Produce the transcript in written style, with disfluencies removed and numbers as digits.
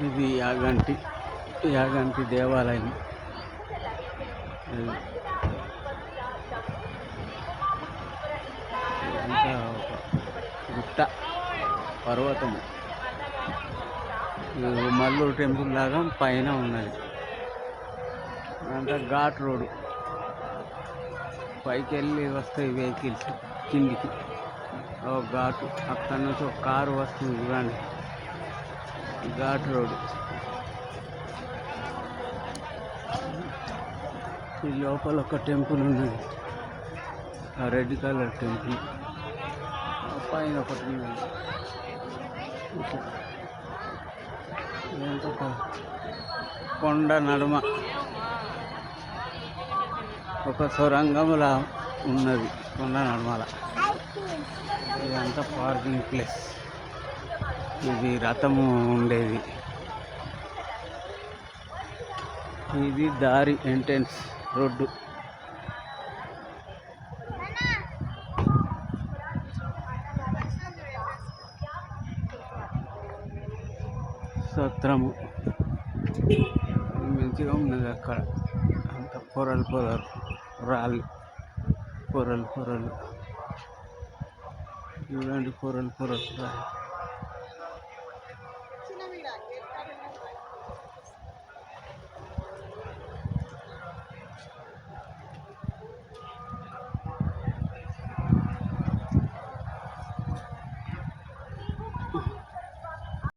ఇది యాగంటి దేవాలయం. ఇది ఇదంతా ఒక గుట్ట, పర్వతము. ఇది మల్లూరు టెంపుల్ లాగా పైన ఉన్నది. అంతా ఘాట్ రోడ్, పైకి వెళ్ళి వస్తాయి వెహికల్స్ కిందికి. ఒక ఘాటు, అక్కడి నుంచి ఒక కారు వస్తుంది చూడండి. ఘాట్ రోడ్. ఈ లోపల ఒక టెంపుల్ ఉన్నది, ఆ రెడ్ కలర్ టెంపుల్. పైన ఒకటి ఉన్నది. ఇదంతా కొండ నడుమ ఒక సొరంగంలా ఉన్నది, కొండ నడుమల. ఇదంతా పార్కింగ్ ప్లేస్. ఇది రథము ఉండేది. ఇది దారి, ఎంట్రన్స్ రోడ్డు. సత్రము మంచిగా ఉన్నది. అక్కడ అంత పొరలు రాళ్ళు, పొరలు చూడండి, పొరలు రాళ్ళు.